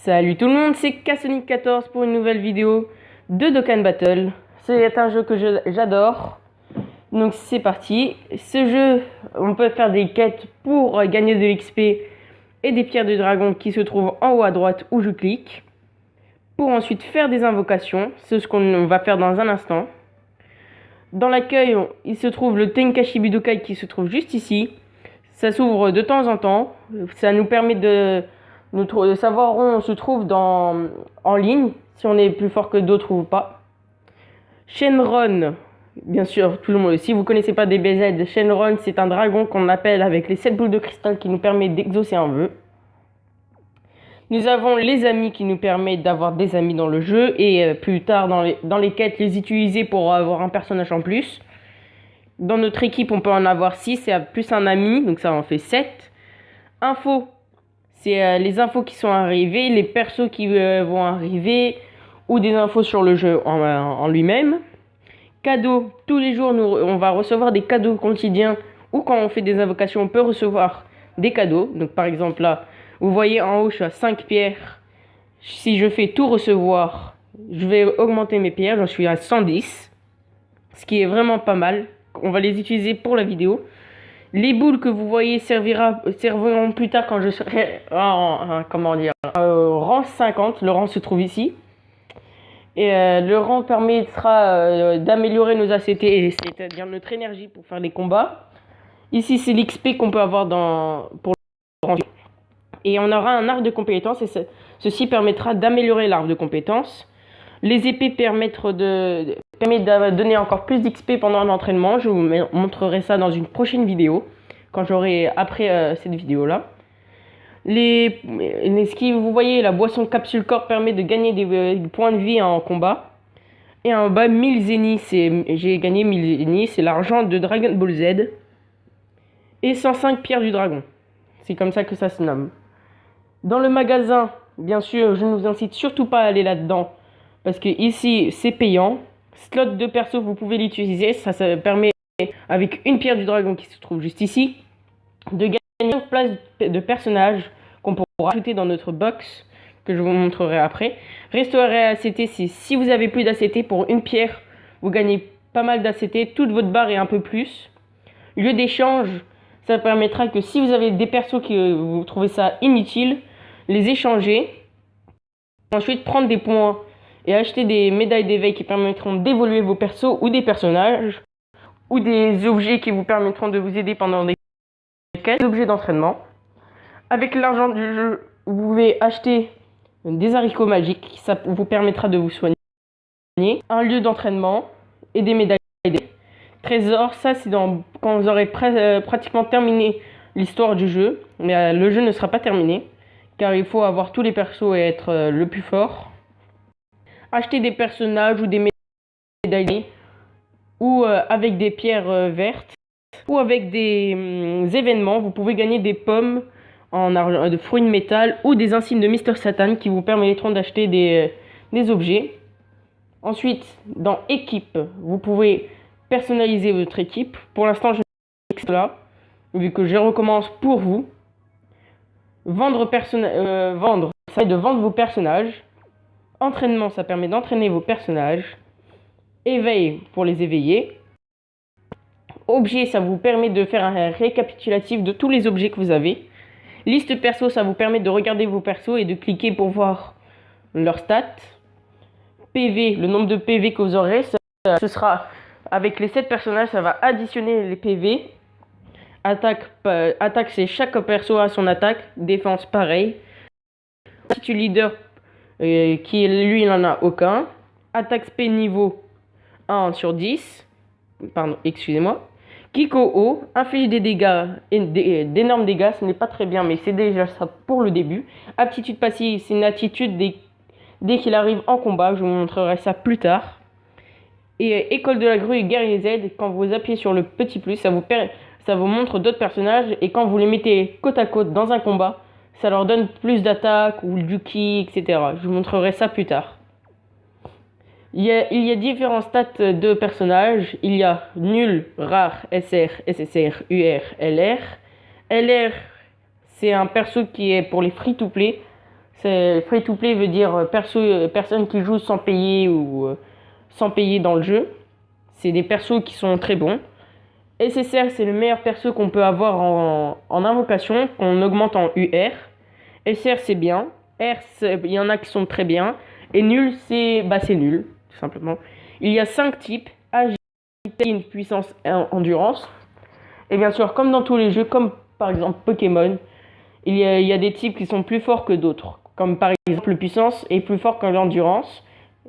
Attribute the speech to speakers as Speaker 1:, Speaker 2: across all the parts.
Speaker 1: Salut tout le monde, c'est Cassonic14 pour une nouvelle vidéo de Dokkan Battle. C'est un jeu que j'adore. Donc c'est parti. Ce jeu, on peut faire des quêtes pour gagner de l'XP et des pierres de dragon qui se trouvent en haut à droite où je clique. Pour ensuite faire des invocations, c'est ce qu'on va faire dans un instant. Dans l'accueil, il se trouve le Tenkaichi Budokai qui se trouve juste ici. Ça s'ouvre de temps en temps. Ça nous permet de savoir où on se trouve en ligne, si on est plus fort que d'autres ou pas. Shenron, bien sûr, tout le monde. Si vous ne connaissez pas DBZ, Shenron, c'est un dragon qu'on appelle avec les 7 boules de cristal qui nous permet d'exaucer un vœu. Nous avons les amis qui nous permettent d'avoir des amis dans le jeu et plus tard dans les quêtes, les utiliser pour avoir un personnage en plus. Dans notre équipe, on peut en avoir 6 et plus un ami, donc ça en fait 7. Info, c'est les infos qui sont arrivées, les persos qui vont arriver, ou des infos sur le jeu en lui-même. Cadeaux, tous les jours, on va recevoir des cadeaux quotidiens, ou quand on fait des invocations, on peut recevoir des cadeaux. Donc par exemple là, vous voyez en haut, je suis à 5 pierres. Si je fais tout recevoir, je vais augmenter mes pierres, j'en suis à 110. Ce qui est vraiment pas mal. On va les utiliser pour la vidéo. Les boules que vous voyez serviront plus tard quand je serai rang 50. Le rang se trouve ici. Et le rang permettra d'améliorer nos ACT, c'est-à-dire notre énergie pour faire les combats. Ici, c'est l'XP qu'on peut avoir pour le rang. Et on aura un arbre de compétences et ceci permettra d'améliorer l'arbre de compétences. Les épées permettent de donner encore plus d'XP pendant l'entraînement. Je vous montrerai ça dans une prochaine vidéo, quand j'aurai après cette vidéo-là. Vous voyez, la boisson capsule corps permet de gagner des points de vie en combat. Et en bas, 1000 zéniths, j'ai gagné 1000 zéniths, c'est l'argent de Dragon Ball Z. Et 105 pierres du dragon. C'est comme ça que ça se nomme. Dans le magasin, bien sûr, je ne vous incite surtout pas à aller là-dedans, parce que ici, c'est payant. Slot de perso, vous pouvez l'utiliser. Ça permet, avec une pierre du dragon qui se trouve juste ici, de gagner une place de personnage qu'on pourra ajouter dans notre box, que je vous montrerai après. Restaurer ACT, c'est si vous avez plus d'ACT, pour une pierre, vous gagnez pas mal d'ACT. Toute votre barre et un peu plus. Lieu d'échange, ça permettra que si vous avez des persos qui vous trouvez ça inutile, les échanger. Ensuite, prendre des points et acheter des médailles d'éveil qui permettront d'évoluer vos persos ou des personnages, ou des objets qui vous permettront de vous aider pendant des objets d'entraînement. Avec l'argent du jeu, vous pouvez acheter des haricots magiques, ça vous permettra de vous soigner, un lieu d'entraînement et des médailles d'éveil. Trésor, ça c'est quand vous aurez pratiquement terminé l'histoire du jeu, mais le jeu ne sera pas terminé, car il faut avoir tous les persos et être le plus fort. Acheter des personnages ou des médailles, ou avec des pierres vertes, ou avec des événements. Vous pouvez gagner des pommes en argent, de fruits de métal, ou des insignes de Mr Satan qui vous permettront d'acheter des objets. Ensuite, dans équipe, vous pouvez personnaliser votre équipe. Pour l'instant, je ne fais que cela, vu que je recommence pour vous. Vendre, ça permet de vendre vos personnages. Entraînement, ça permet d'entraîner vos personnages. Éveil pour les éveiller. Objet, ça vous permet de faire un récapitulatif de tous les objets que vous avez. Liste perso, ça vous permet de regarder vos persos et de cliquer pour voir leurs stats. PV, le nombre de PV que vous aurez, ce sera avec les 7 personnages, ça va additionner les PV. Attaque, c'est chaque perso a son attaque. Défense, pareil. Attitude leader, qui lui, il n'en a aucun. Attaque SP niveau 1 sur 10. Pardon, excusez-moi. Kiko, inflige des dégâts, d'énormes dégâts, ce n'est pas très bien, mais c'est déjà ça pour le début. Aptitude passive, c'est une attitude dès qu'il arrive en combat, je vous montrerai ça plus tard. Et école de la grue et guerrier Z, quand vous appuyez sur le petit plus, ça vous montre d'autres personnages, et quand vous les mettez côte à côte dans un combat, ça leur donne plus d'attaque ou du ki, etc. Je vous montrerai ça plus tard. Il y a différents stats de personnages. Il y a nul, rare, SR, SSR, UR, LR. LR, c'est un perso qui est pour les free-to-play. C'est free to play veut dire personne qui joue sans payer ou sans payer dans le jeu. C'est des persos qui sont très bons. SSR, c'est le meilleur perso qu'on peut avoir en invocation, qu'on augmente en UR. SR, c'est bien. R, il y en a qui sont très bien. Et nul, c'est nul, tout simplement. Il y a 5 types. Agilité, puissance et endurance. Et bien sûr, comme dans tous les jeux, comme par exemple Pokémon, il y a des types qui sont plus forts que d'autres. Comme par exemple, le puissance est plus fort que l'endurance.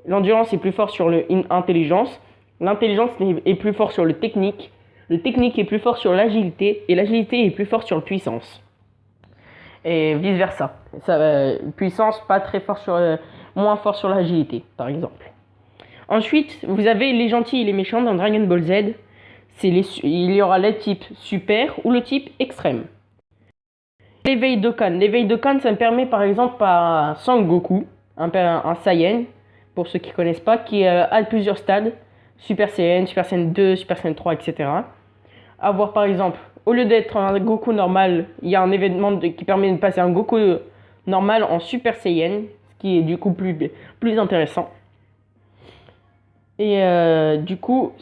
Speaker 1: L'endurance est plus fort sur l'intelligence. L'intelligence est plus fort sur le technique. Le technique est plus fort sur l'agilité. Et l'agilité est plus fort sur la puissance. Et vice versa. Puissance pas très fort sur, moins fort sur l'agilité, par exemple. Ensuite, vous avez les gentils et les méchants dans Dragon Ball Z. Il y aura le type super ou le type extrême. L'éveil Dokkan. L'éveil Dokkan, ça me permet par exemple à Sangoku, un Saiyan, pour ceux qui ne connaissent pas, qui a plusieurs stades. Super Saiyan, Super Saiyan 2, Super Saiyan 3, etc. Avoir par exemple, au lieu d'être un Goku normal, il y a un événement qui permet de passer un Goku normal en Super Saiyan, ce qui est du coup plus intéressant. Et du coup,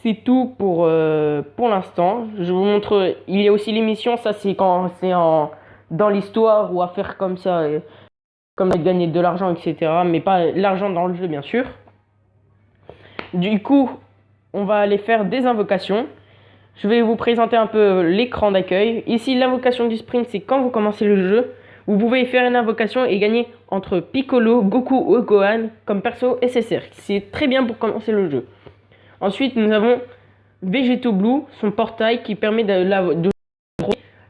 Speaker 1: c'est tout pour l'instant. Je vous montre, il y a aussi l'émission, ça c'est quand c'est dans l'histoire ou à faire comme ça, comme gagner de l'argent, etc. Mais pas l'argent dans le jeu, bien sûr. Du coup, on va aller faire des invocations. Je vais vous présenter un peu l'écran d'accueil. Ici, l'invocation du sprint, c'est quand vous commencez le jeu. Vous pouvez faire une invocation et gagner entre Piccolo, Goku ou Gohan comme perso SSR. C'est très bien pour commencer le jeu. Ensuite, nous avons Vegeto Blue, son portail qui permet de.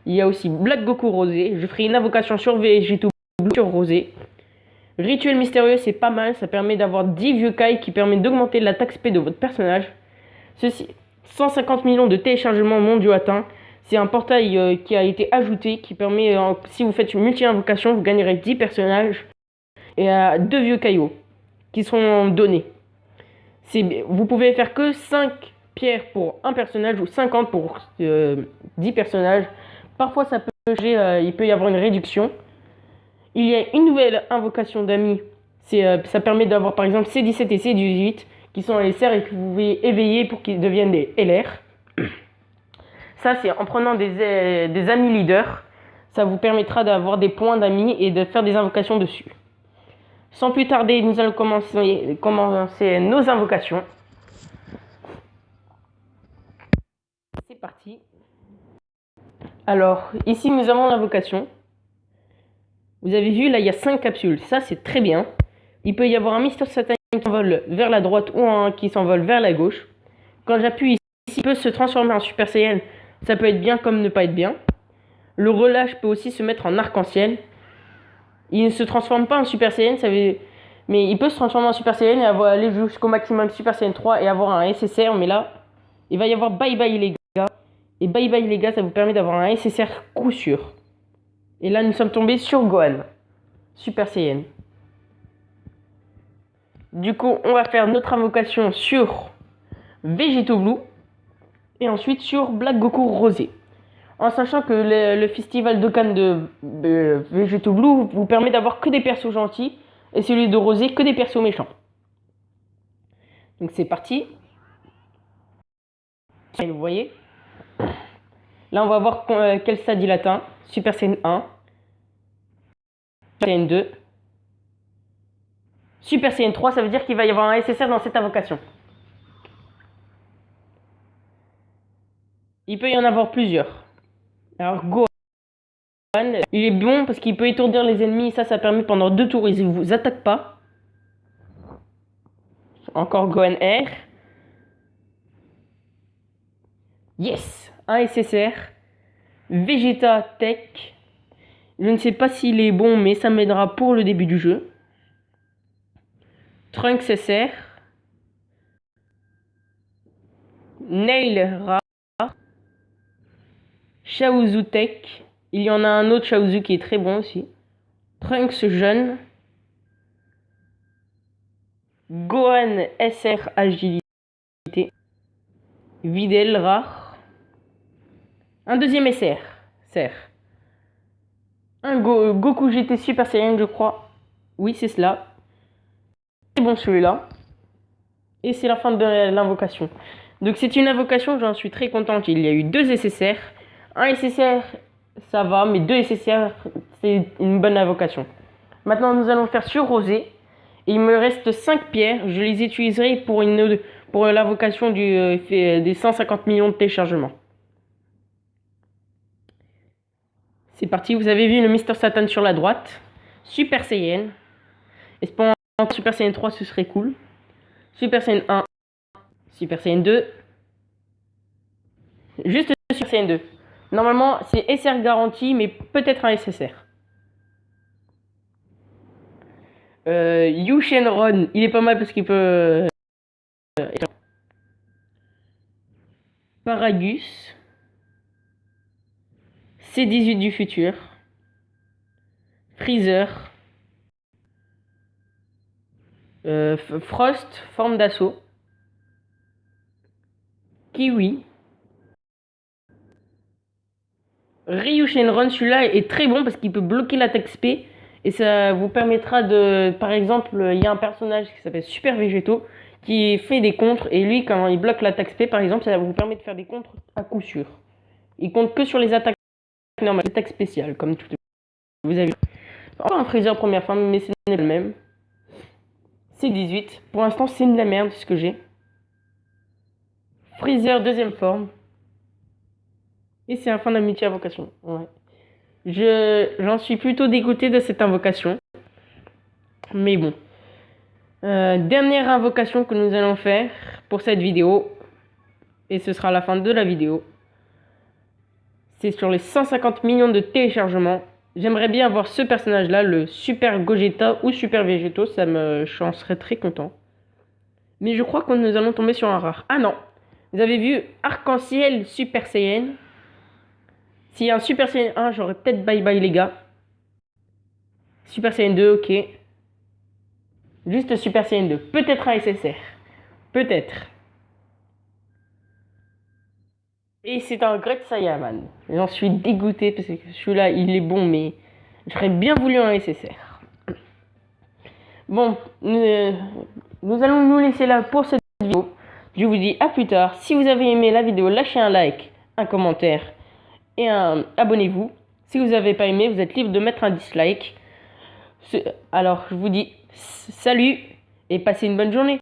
Speaker 1: Il y a aussi Black Goku Rosé. Je ferai une invocation sur Vegeto Blue sur Rosé. Rituel mystérieux, c'est pas mal. Ça permet d'avoir 10 vieux Kai qui permet d'augmenter l'attaque SP de votre personnage. Ceci, 150 millions de téléchargements mondiaux atteints. C'est un portail qui a été ajouté qui permet, si vous faites une multi-invocation, vous gagnerez 10 personnages et 2 vieux caillots qui sont donnés. Vous pouvez faire que 5 pierres pour un personnage ou 50 pour 10 personnages. Parfois, ça peut changer, il peut y avoir une réduction. Il y a une nouvelle invocation d'amis. Ça permet d'avoir par exemple C17 et C18 qui sont les SR et que vous pouvez éveiller pour qu'ils deviennent des LR. Ça, c'est en prenant des amis leaders. Ça vous permettra d'avoir des points d'amis et de faire des invocations dessus. Sans plus tarder, nous allons commencer nos invocations. C'est parti. Alors, ici, nous avons l'invocation. Vous avez vu, là, il y a 5 capsules. Ça, c'est très bien. Il peut y avoir un Mister Satan qui s'envole vers la droite ou un qui s'envole vers la gauche. Quand j'appuie ici, il peut se transformer en Super Saiyan. Ça peut être bien comme ne pas être bien. Le relâche peut aussi se mettre en arc-en-ciel. Il ne se transforme pas en Super Saiyan, mais il peut se transformer en Super Saiyan et aller jusqu'au maximum Super Saiyan 3 et avoir un SSR. Mais là, il va y avoir Bye Bye les gars. Et Bye Bye les gars, ça vous permet d'avoir un SSR coup sûr. Et là, nous sommes tombés sur Gohan, Super Saiyan. Du coup, on va faire notre invocation sur Vegeto Blue et ensuite sur Black Goku Rosé. En sachant que le festival Dokkan de Vegeto Blue vous permet d'avoir que des persos gentils et celui de Rosé que des persos méchants. Donc c'est parti. Vous voyez. Là, on va voir quel stade il atteint. Super Saiyan 1. Super Saiyan 2. Super Saiyan 3, ça veut dire qu'il va y avoir un SSR dans cette invocation. Il peut y en avoir plusieurs. Alors Gohan, il est bon parce qu'il peut étourdir les ennemis. Ça permet pendant 2 tours, ils ne vous attaquent pas. Encore Gohan R. Yes, un SSR. Vegeta Tech. Je ne sais pas s'il est bon, mais ça m'aidera pour le début du jeu. Trunks SR. Nail Rare. Chaozu Tech. Il y en a un autre Chaozu qui est très bon aussi. Trunks Jeune. Gohan SR Agilité. Videl Rare. Un deuxième SR. Un Goku GT Super Saiyan, je crois. Oui, c'est cela. C'est bon celui-là. Et c'est la fin de l'invocation. Donc c'est une invocation, j'en suis très contente. Il y a eu 2 SSR. Un SSR, ça va, mais 2 SSR, c'est une bonne invocation. Maintenant, nous allons faire sur Rosé. Il me reste 5 pierres. Je les utiliserai pour l'invocation des 150 millions de téléchargements. C'est parti, vous avez vu le Mister Satan sur la droite. Super Saiyan. Espérons que Super Saiyan 3, ce serait cool. Super Saiyan 1. Super Saiyan 2. Juste Super Saiyan 2. Normalement, c'est SR garanti, mais peut-être un SSR. Yu Shenron, il est pas mal parce qu'il peut... Paragus. C18 du futur. Freezer. Frost, forme d'assaut. Kiwi. Ryu Shenron, celui-là est très bon parce qu'il peut bloquer l'attaque SP. Et ça vous permettra de... Par exemple, il y a un personnage qui s'appelle Super Végétaux qui fait des contres. Et lui, quand il bloque l'attaque SP, par exemple, ça vous permet de faire des contres à coup sûr. Il compte que sur les attaques normales, les attaques spéciales, comme tout. Vous avez vu. Encore un Freezer première forme, mais ce n'est pas le même. C'est 18. Pour l'instant, c'est de la merde ce que j'ai. Freezer deuxième forme. Et c'est un fin d'amitié invocation. Ouais. J'en suis plutôt dégoûté de cette invocation. Mais bon. Dernière invocation que nous allons faire pour cette vidéo. Et ce sera la fin de la vidéo. C'est sur les 150 millions de téléchargements. J'aimerais bien avoir ce personnage-là, le Super Gogeta ou Super Végétaux. J'en serais très content. Mais je crois que nous allons tomber sur un rare. Ah non. Vous avez vu Arc-en-Ciel Super Saiyan. S'il y a un Super Saiyan 1, j'aurais peut-être bye bye les gars. Super Saiyan 2, ok. Juste Super Saiyan 2. Peut-être un SSR. Peut-être. Et c'est un Great Saiyaman. J'en suis dégoûté parce que celui-là, il est bon, mais j'aurais bien voulu un SSR. Bon, nous allons nous laisser là pour cette vidéo. Je vous dis à plus tard. Si vous avez aimé la vidéo, lâchez un like, un commentaire et abonnez-vous. Si vous n'avez pas aimé, vous êtes libre de mettre un dislike. Alors, je vous dis salut et passez une bonne journée.